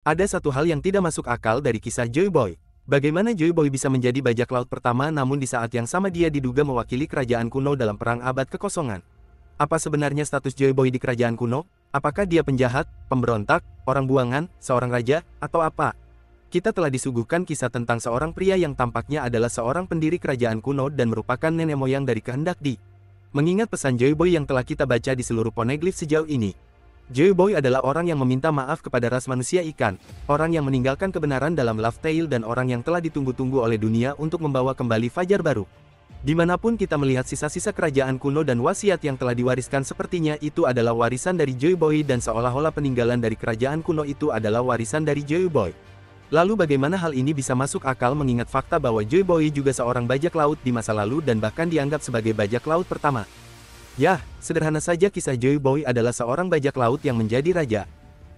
Ada satu hal yang tidak masuk akal dari kisah Joy Boy. Bagaimana Joy Boy bisa menjadi bajak laut pertama namun di saat yang sama dia diduga mewakili kerajaan kuno dalam perang abad kekosongan? Apa sebenarnya status Joy Boy di kerajaan kuno? Apakah dia penjahat, pemberontak, orang buangan, seorang raja, atau apa? Kita telah disuguhkan kisah tentang seorang pria yang tampaknya adalah seorang pendiri kerajaan kuno dan merupakan nenek moyang dari kehendak Di. Mengingat pesan Joy Boy yang telah kita baca di seluruh poneglyph sejauh ini, Joy Boy adalah orang yang meminta maaf kepada ras manusia ikan, orang yang meninggalkan kebenaran dalam Laugh Tale dan orang yang telah ditunggu-tunggu oleh dunia untuk membawa kembali fajar baru. Dimanapun kita melihat sisa-sisa kerajaan kuno dan wasiat yang telah diwariskan sepertinya itu adalah warisan dari Joy Boy dan seolah-olah peninggalan dari kerajaan kuno itu adalah warisan dari Joy Boy. Lalu bagaimana hal ini bisa masuk akal mengingat fakta bahwa Joy Boy juga seorang bajak laut di masa lalu dan bahkan dianggap sebagai bajak laut pertama? Yah, sederhana saja kisah Joy Boy adalah seorang bajak laut yang menjadi raja.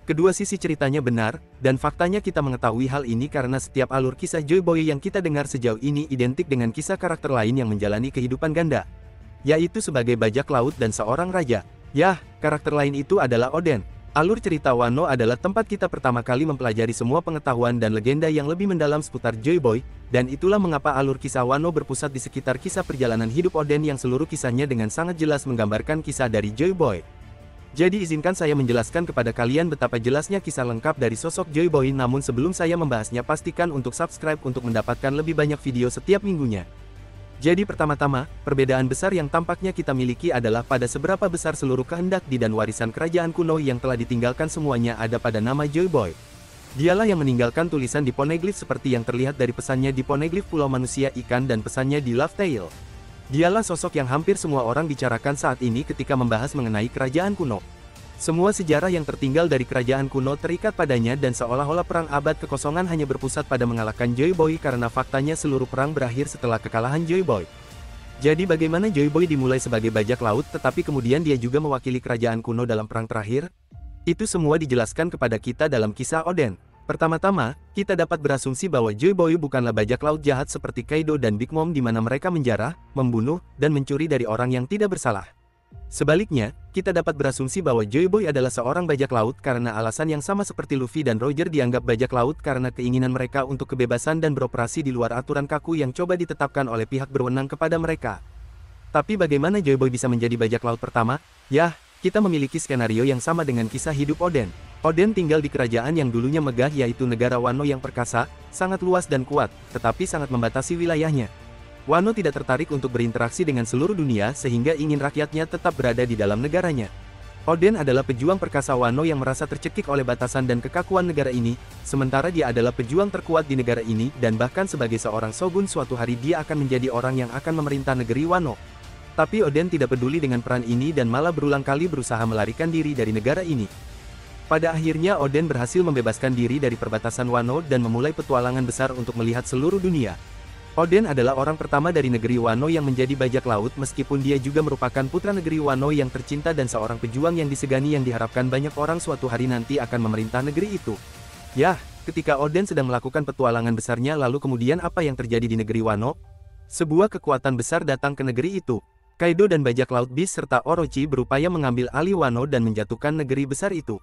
Kedua sisi ceritanya benar, dan faktanya kita mengetahui hal ini karena setiap alur kisah Joy Boy yang kita dengar sejauh ini identik dengan kisah karakter lain yang menjalani kehidupan ganda, yaitu sebagai bajak laut dan seorang raja. Yah, karakter lain itu adalah Oden. Alur cerita Wano adalah tempat kita pertama kali mempelajari semua pengetahuan dan legenda yang lebih mendalam seputar Joy Boy, dan itulah mengapa alur kisah Wano berpusat di sekitar kisah perjalanan hidup Oden yang seluruh kisahnya dengan sangat jelas menggambarkan kisah dari Joy Boy. Jadi izinkan saya menjelaskan kepada kalian betapa jelasnya kisah lengkap dari sosok Joy Boy, namun sebelum saya membahasnya pastikan untuk subscribe untuk mendapatkan lebih banyak video setiap minggunya. Jadi pertama-tama, perbedaan besar yang tampaknya kita miliki adalah pada seberapa besar seluruh kehendak Di dan warisan kerajaan kuno yang telah ditinggalkan semuanya ada pada nama Joy Boy. Dialah yang meninggalkan tulisan di poneglyph seperti yang terlihat dari pesannya di poneglyph Pulau Manusia Ikan dan pesannya di Laugh Tale. Dialah sosok yang hampir semua orang bicarakan saat ini ketika membahas mengenai kerajaan kuno. Semua sejarah yang tertinggal dari kerajaan kuno terikat padanya dan seolah-olah perang abad kekosongan hanya berpusat pada mengalahkan Joy Boy karena faktanya seluruh perang berakhir setelah kekalahan Joy Boy. Jadi bagaimana Joy Boy dimulai sebagai bajak laut tetapi kemudian dia juga mewakili kerajaan kuno dalam perang terakhir? Itu semua dijelaskan kepada kita dalam kisah Oden. Pertama-tama, kita dapat berasumsi bahwa Joy Boy bukanlah bajak laut jahat seperti Kaido dan Big Mom di mana mereka menjarah, membunuh, dan mencuri dari orang yang tidak bersalah. Sebaliknya, kita dapat berasumsi bahwa Joy Boy adalah seorang bajak laut karena alasan yang sama seperti Luffy dan Roger dianggap bajak laut karena keinginan mereka untuk kebebasan dan beroperasi di luar aturan kaku yang coba ditetapkan oleh pihak berwenang kepada mereka. Tapi bagaimana Joy Boy bisa menjadi bajak laut pertama? Yah, kita memiliki skenario yang sama dengan kisah hidup Oden. Oden tinggal di kerajaan yang dulunya megah yaitu negara Wano yang perkasa, sangat luas dan kuat, tetapi sangat membatasi wilayahnya. Wano tidak tertarik untuk berinteraksi dengan seluruh dunia sehingga ingin rakyatnya tetap berada di dalam negaranya. Oden adalah pejuang perkasa Wano yang merasa tercekik oleh batasan dan kekakuan negara ini, sementara dia adalah pejuang terkuat di negara ini dan bahkan sebagai seorang shogun suatu hari dia akan menjadi orang yang akan memerintah negeri Wano. Tapi Oden tidak peduli dengan peran ini dan malah berulang kali berusaha melarikan diri dari negara ini. Pada akhirnya Oden berhasil membebaskan diri dari perbatasan Wano dan memulai petualangan besar untuk melihat seluruh dunia. Oden adalah orang pertama dari negeri Wano yang menjadi bajak laut meskipun dia juga merupakan putra negeri Wano yang tercinta dan seorang pejuang yang disegani yang diharapkan banyak orang suatu hari nanti akan memerintah negeri itu. Yah, ketika Oden sedang melakukan petualangan besarnya lalu kemudian apa yang terjadi di negeri Wano? Sebuah kekuatan besar datang ke negeri itu. Kaido dan bajak laut Beast serta Orochi berupaya mengambil alih Wano dan menjatuhkan negeri besar itu.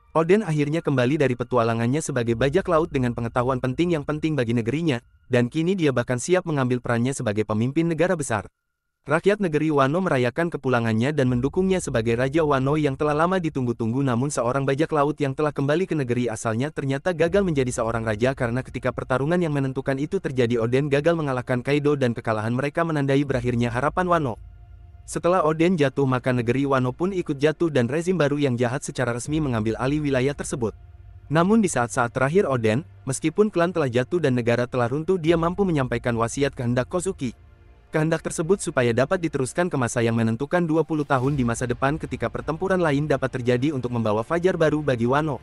Oden akhirnya kembali dari petualangannya sebagai bajak laut dengan pengetahuan penting yang penting bagi negerinya, dan kini dia bahkan siap mengambil perannya sebagai pemimpin negara besar. Rakyat negeri Wano merayakan kepulangannya dan mendukungnya sebagai Raja Wano yang telah lama ditunggu-tunggu namun seorang bajak laut yang telah kembali ke negeri asalnya ternyata gagal menjadi seorang raja karena ketika pertarungan yang menentukan itu terjadi Oden gagal mengalahkan Kaido dan kekalahan mereka menandai berakhirnya harapan Wano. Setelah Oden jatuh maka negeri Wano pun ikut jatuh dan rezim baru yang jahat secara resmi mengambil alih wilayah tersebut. Namun di saat-saat terakhir Oden, meskipun klan telah jatuh dan negara telah runtuh dia mampu menyampaikan wasiat kehendak Kozuki. Kehendak tersebut supaya dapat diteruskan ke masa yang menentukan 20 tahun di masa depan ketika pertempuran lain dapat terjadi untuk membawa fajar baru bagi Wano.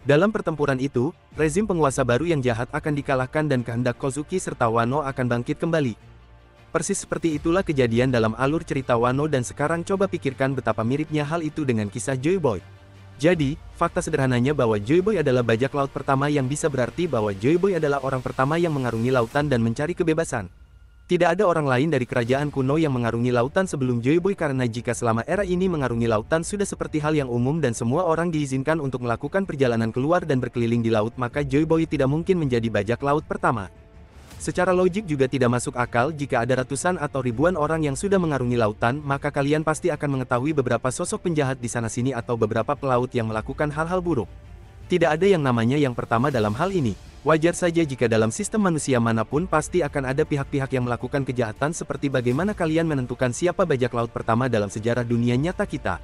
Dalam pertempuran itu, rezim penguasa baru yang jahat akan dikalahkan dan kehendak Kozuki serta Wano akan bangkit kembali. Persis seperti itulah kejadian dalam alur cerita Wano dan sekarang coba pikirkan betapa miripnya hal itu dengan kisah Joy Boy. Jadi, fakta sederhananya bahwa Joy Boy adalah bajak laut pertama yang bisa berarti bahwa Joy Boy adalah orang pertama yang mengarungi lautan dan mencari kebebasan. Tidak ada orang lain dari kerajaan kuno yang mengarungi lautan sebelum Joy Boy karena jika selama era ini mengarungi lautan sudah seperti hal yang umum dan semua orang diizinkan untuk melakukan perjalanan keluar dan berkeliling di laut, maka Joy Boy tidak mungkin menjadi bajak laut pertama. Secara logik juga tidak masuk akal jika ada ratusan atau ribuan orang yang sudah mengarungi lautan, maka kalian pasti akan mengetahui beberapa sosok penjahat di sana-sini atau beberapa pelaut yang melakukan hal-hal buruk. Tidak ada yang namanya yang pertama dalam hal ini. Wajar saja jika dalam sistem manusia manapun pasti akan ada pihak-pihak yang melakukan kejahatan seperti bagaimana kalian menentukan siapa bajak laut pertama dalam sejarah dunia nyata kita.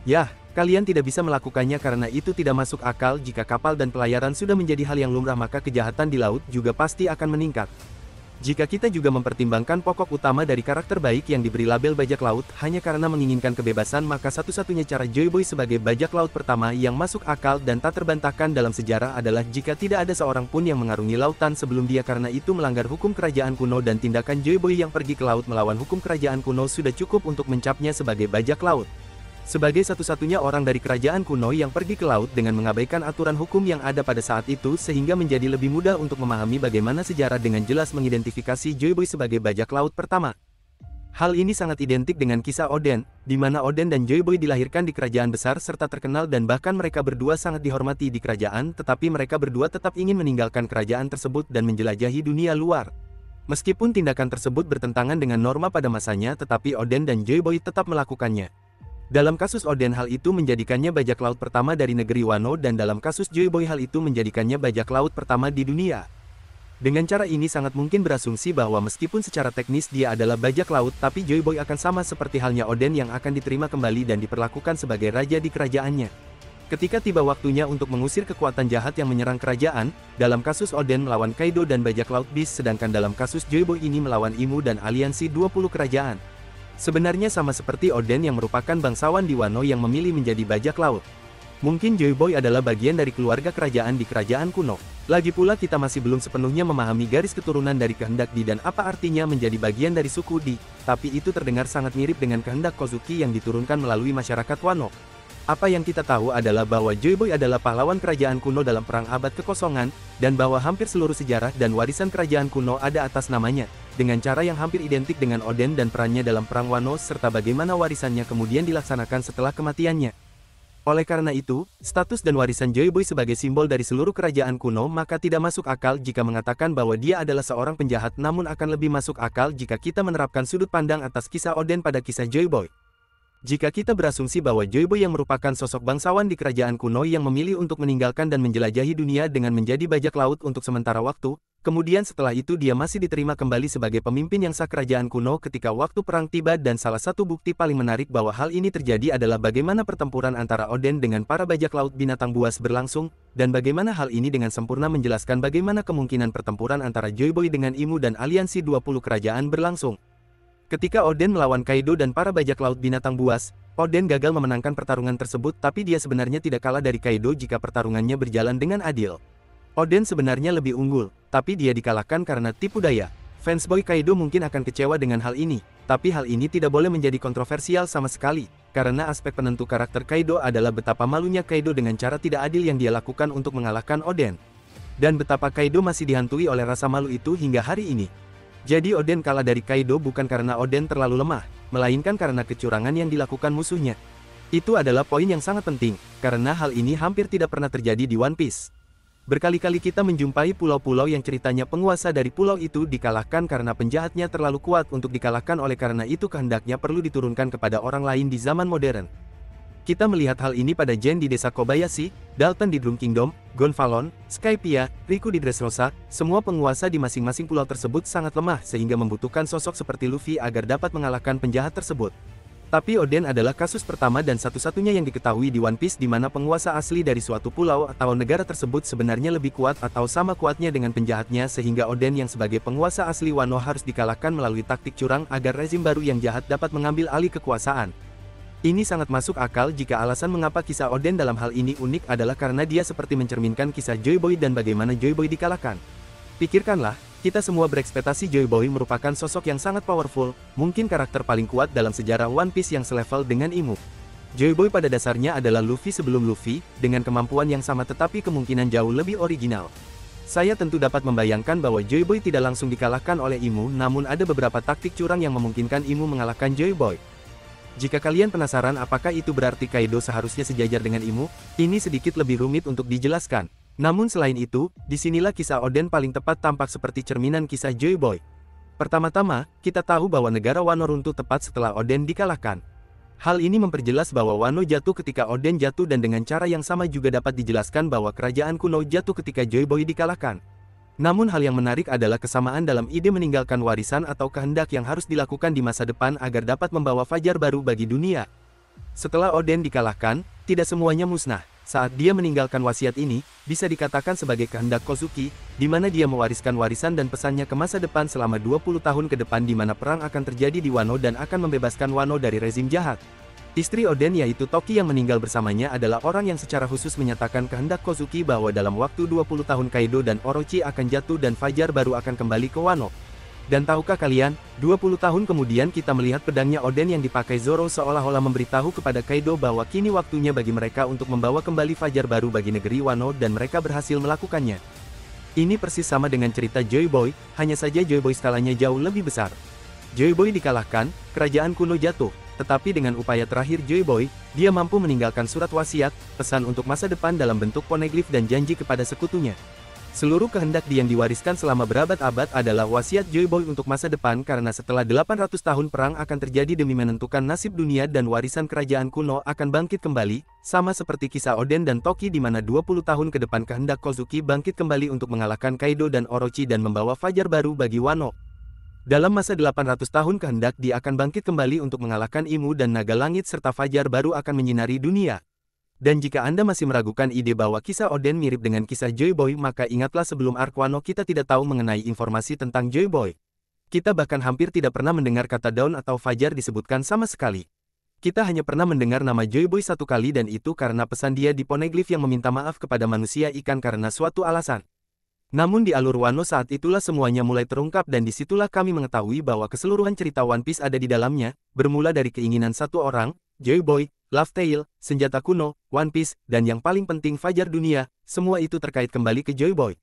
Yah, kalian tidak bisa melakukannya karena itu tidak masuk akal. Jika kapal dan pelayaran sudah menjadi hal yang lumrah maka kejahatan di laut juga pasti akan meningkat. Jika kita juga mempertimbangkan pokok utama dari karakter baik yang diberi label bajak laut hanya karena menginginkan kebebasan, maka satu-satunya cara Joy Boy sebagai bajak laut pertama yang masuk akal dan tak terbantahkan dalam sejarah adalah jika tidak ada seorang pun yang mengarungi lautan sebelum dia karena itu melanggar hukum kerajaan kuno dan tindakan Joy Boy yang pergi ke laut melawan hukum kerajaan kuno sudah cukup untuk mencapnya sebagai bajak laut. Sebagai satu-satunya orang dari kerajaan kuno yang pergi ke laut dengan mengabaikan aturan hukum yang ada pada saat itu sehingga menjadi lebih mudah untuk memahami bagaimana sejarah dengan jelas mengidentifikasi Joy Boy sebagai bajak laut pertama. Hal ini sangat identik dengan kisah Oden, di mana Oden dan Joy Boy dilahirkan di kerajaan besar serta terkenal dan bahkan mereka berdua sangat dihormati di kerajaan, tetapi mereka berdua tetap ingin meninggalkan kerajaan tersebut dan menjelajahi dunia luar. Meskipun tindakan tersebut bertentangan dengan norma pada masanya, tetapi Oden dan Joy Boy tetap melakukannya. Dalam kasus Oden hal itu menjadikannya bajak laut pertama dari negeri Wano dan dalam kasus Joy Boy hal itu menjadikannya bajak laut pertama di dunia. Dengan cara ini sangat mungkin berasumsi bahwa meskipun secara teknis dia adalah bajak laut tapi Joy Boy akan sama seperti halnya Oden yang akan diterima kembali dan diperlakukan sebagai raja di kerajaannya. Ketika tiba waktunya untuk mengusir kekuatan jahat yang menyerang kerajaan, dalam kasus Oden melawan Kaido dan bajak laut Beast sedangkan dalam kasus Joy Boy ini melawan Imu dan aliansi 20 kerajaan. Sebenarnya sama seperti Oden yang merupakan bangsawan di Wano yang memilih menjadi bajak laut. Mungkin Joy Boy adalah bagian dari keluarga kerajaan di kerajaan kuno. Lagi pula kita masih belum sepenuhnya memahami garis keturunan dari kehendak Di dan apa artinya menjadi bagian dari suku Di, tapi itu terdengar sangat mirip dengan kehendak Kozuki yang diturunkan melalui masyarakat Wano. Apa yang kita tahu adalah bahwa Joy Boy adalah pahlawan kerajaan kuno dalam perang abad kekosongan, dan bahwa hampir seluruh sejarah dan warisan kerajaan kuno ada atas namanya, dengan cara yang hampir identik dengan Oden dan perannya dalam perang Wano serta bagaimana warisannya kemudian dilaksanakan setelah kematiannya. Oleh karena itu, status dan warisan Joy Boy sebagai simbol dari seluruh kerajaan kuno maka tidak masuk akal jika mengatakan bahwa dia adalah seorang penjahat, namun akan lebih masuk akal jika kita menerapkan sudut pandang atas kisah Oden pada kisah Joy Boy. Jika kita berasumsi bahwa Joy Boy yang merupakan sosok bangsawan di kerajaan kuno yang memilih untuk meninggalkan dan menjelajahi dunia dengan menjadi bajak laut untuk sementara waktu, kemudian setelah itu dia masih diterima kembali sebagai pemimpin yang sah kerajaan kuno ketika waktu perang tiba, dan salah satu bukti paling menarik bahwa hal ini terjadi adalah bagaimana pertempuran antara Oden dengan para bajak laut binatang buas berlangsung, dan bagaimana hal ini dengan sempurna menjelaskan bagaimana kemungkinan pertempuran antara Joy Boy dengan Imu dan aliansi 20 kerajaan berlangsung. Ketika Oden melawan Kaido dan para bajak laut binatang buas, Oden gagal memenangkan pertarungan tersebut, tapi dia sebenarnya tidak kalah dari Kaido jika pertarungannya berjalan dengan adil. Oden sebenarnya lebih unggul, tapi dia dikalahkan karena tipu daya. Fansboy Kaido mungkin akan kecewa dengan hal ini, tapi hal ini tidak boleh menjadi kontroversial sama sekali, karena aspek penentu karakter Kaido adalah betapa malunya Kaido dengan cara tidak adil yang dia lakukan untuk mengalahkan Oden. Dan betapa Kaido masih dihantui oleh rasa malu itu hingga hari ini. Jadi Oden kalah dari Kaido bukan karena Oden terlalu lemah, melainkan karena kecurangan yang dilakukan musuhnya. Itu adalah poin yang sangat penting, karena hal ini hampir tidak pernah terjadi di One Piece. Berkali-kali kita menjumpai pulau-pulau yang ceritanya penguasa dari pulau itu dikalahkan karena penjahatnya terlalu kuat untuk dikalahkan, oleh karena itu kehendaknya perlu diturunkan kepada orang lain di zaman modern. Kita melihat hal ini pada Jen di desa Kobayashi, Dalton di Drum Kingdom, Gonfalon, Skypiea, Riku di Dressrosa. Semua penguasa di masing-masing pulau tersebut sangat lemah sehingga membutuhkan sosok seperti Luffy agar dapat mengalahkan penjahat tersebut. Tapi Oden adalah kasus pertama dan satu-satunya yang diketahui di One Piece di mana penguasa asli dari suatu pulau atau negara tersebut sebenarnya lebih kuat atau sama kuatnya dengan penjahatnya, sehingga Oden yang sebagai penguasa asli Wano harus dikalahkan melalui taktik curang agar rezim baru yang jahat dapat mengambil alih kekuasaan. Ini sangat masuk akal jika alasan mengapa kisah Oden dalam hal ini unik adalah karena dia seperti mencerminkan kisah Joy Boy dan bagaimana Joy Boy dikalahkan. Pikirkanlah, kita semua berekspektasi Joy Boy merupakan sosok yang sangat powerful, mungkin karakter paling kuat dalam sejarah One Piece yang selevel dengan Imu. Joy Boy pada dasarnya adalah Luffy sebelum Luffy, dengan kemampuan yang sama tetapi kemungkinan jauh lebih original. Saya tentu dapat membayangkan bahwa Joy Boy tidak langsung dikalahkan oleh Imu, namun ada beberapa taktik curang yang memungkinkan Imu mengalahkan Joy Boy. Jika kalian penasaran apakah itu berarti Kaido seharusnya sejajar dengan Imu, ini sedikit lebih rumit untuk dijelaskan. Namun selain itu, disinilah kisah Oden paling tepat tampak seperti cerminan kisah Joy Boy. Pertama-tama, kita tahu bahwa negara Wano runtuh tepat setelah Oden dikalahkan. Hal ini memperjelas bahwa Wano jatuh ketika Oden jatuh dan dengan cara yang sama juga dapat dijelaskan bahwa kerajaan kuno jatuh ketika Joy Boy dikalahkan. Namun hal yang menarik adalah kesamaan dalam ide meninggalkan warisan atau kehendak yang harus dilakukan di masa depan agar dapat membawa fajar baru bagi dunia. Setelah Oden dikalahkan, tidak semuanya musnah. Saat dia meninggalkan wasiat ini, bisa dikatakan sebagai kehendak Kozuki, di mana dia mewariskan warisan dan pesannya ke masa depan selama 20 tahun ke depan di mana perang akan terjadi di Wano dan akan membebaskan Wano dari rezim jahat. Istri Oden yaitu Toki yang meninggal bersamanya adalah orang yang secara khusus menyatakan kehendak Kozuki bahwa dalam waktu 20 tahun Kaido dan Orochi akan jatuh dan fajar baru akan kembali ke Wano. Dan tahukah kalian, 20 tahun kemudian kita melihat pedangnya Oden yang dipakai Zoro seolah-olah memberitahu kepada Kaido bahwa kini waktunya bagi mereka untuk membawa kembali fajar baru bagi negeri Wano dan mereka berhasil melakukannya. Ini persis sama dengan cerita Joy Boy, hanya saja Joy Boy skalanya jauh lebih besar. Joy Boy dikalahkan, kerajaan kuno jatuh, tetapi dengan upaya terakhir Joy Boy, dia mampu meninggalkan surat wasiat, pesan untuk masa depan dalam bentuk poneglyph dan janji kepada sekutunya. Seluruh kehendak yang diwariskan selama berabad-abad adalah wasiat Joy Boy untuk masa depan karena setelah 800 tahun perang akan terjadi demi menentukan nasib dunia dan warisan kerajaan kuno akan bangkit kembali, sama seperti kisah Oden dan Toki di mana 20 tahun ke depan kehendak Kozuki bangkit kembali untuk mengalahkan Kaido dan Orochi dan membawa fajar baru bagi Wano. Dalam masa 800 tahun kehendak dia akan bangkit kembali untuk mengalahkan Imu dan naga langit serta fajar baru akan menyinari dunia. Dan jika Anda masih meragukan ide bahwa kisah Oden mirip dengan kisah Joy Boy, maka ingatlah sebelum arc Wano kita tidak tahu mengenai informasi tentang Joy Boy. Kita bahkan hampir tidak pernah mendengar kata daun atau fajar disebutkan sama sekali. Kita hanya pernah mendengar nama Joy Boy satu kali dan itu karena pesan dia di poneglyph yang meminta maaf kepada manusia ikan karena suatu alasan. Namun di alur Wano saat itulah semuanya mulai terungkap dan disitulah kami mengetahui bahwa keseluruhan cerita One Piece ada di dalamnya, bermula dari keinginan satu orang, Joy Boy, Laugh Tale, senjata kuno, One Piece, dan yang paling penting fajar dunia, semua itu terkait kembali ke Joy Boy.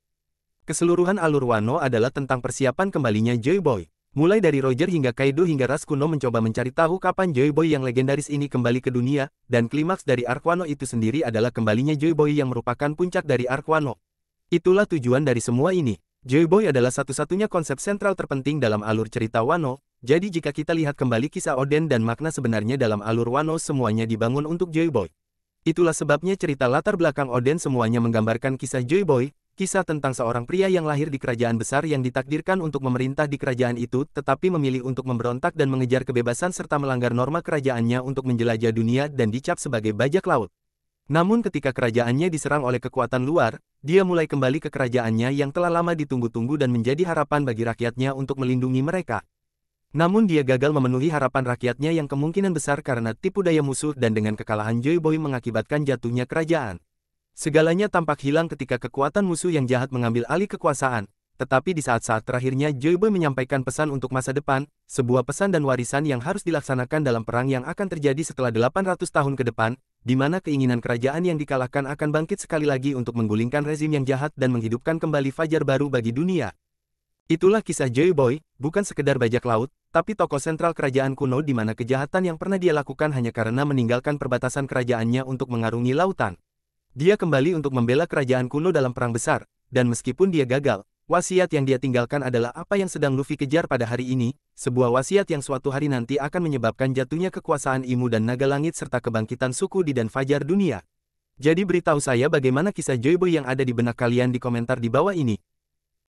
Keseluruhan alur Wano adalah tentang persiapan kembalinya Joy Boy. Mulai dari Roger hingga Kaido hingga ras kuno mencoba mencari tahu kapan Joy Boy yang legendaris ini kembali ke dunia, dan klimaks dari arc Wano itu sendiri adalah kembalinya Joy Boy yang merupakan puncak dari arc Wano. Itulah tujuan dari semua ini. Joy Boy adalah satu-satunya konsep sentral terpenting dalam alur cerita Wano, jadi jika kita lihat kembali kisah Oden dan makna sebenarnya dalam alur Wano semuanya dibangun untuk Joy Boy. Itulah sebabnya cerita latar belakang Oden semuanya menggambarkan kisah Joy Boy, kisah tentang seorang pria yang lahir di kerajaan besar yang ditakdirkan untuk memerintah di kerajaan itu tetapi memilih untuk memberontak dan mengejar kebebasan serta melanggar norma kerajaannya untuk menjelajah dunia dan dicap sebagai bajak laut. Namun ketika kerajaannya diserang oleh kekuatan luar, dia mulai kembali ke kerajaannya yang telah lama ditunggu-tunggu dan menjadi harapan bagi rakyatnya untuk melindungi mereka. Namun dia gagal memenuhi harapan rakyatnya yang kemungkinan besar karena tipu daya musuh dan dengan kekalahan Joy Boy mengakibatkan jatuhnya kerajaan. Segalanya tampak hilang ketika kekuatan musuh yang jahat mengambil alih kekuasaan, tetapi di saat-saat terakhirnya Joy Boy menyampaikan pesan untuk masa depan, sebuah pesan dan warisan yang harus dilaksanakan dalam perang yang akan terjadi setelah 800 tahun ke depan, di mana keinginan kerajaan yang dikalahkan akan bangkit sekali lagi untuk menggulingkan rezim yang jahat dan menghidupkan kembali fajar baru bagi dunia. Itulah kisah Joy Boy, bukan sekedar bajak laut, tapi tokoh sentral kerajaan kuno di mana kejahatan yang pernah dia lakukan hanya karena meninggalkan perbatasan kerajaannya untuk mengarungi lautan. Dia kembali untuk membela kerajaan kuno dalam perang besar, dan meskipun dia gagal, wasiat yang dia tinggalkan adalah apa yang sedang Luffy kejar pada hari ini, sebuah wasiat yang suatu hari nanti akan menyebabkan jatuhnya kekuasaan Imu dan naga langit serta kebangkitan suku di dan fajar dunia. Jadi beritahu saya bagaimana kisah Joy Boy yang ada di benak kalian di komentar di bawah ini.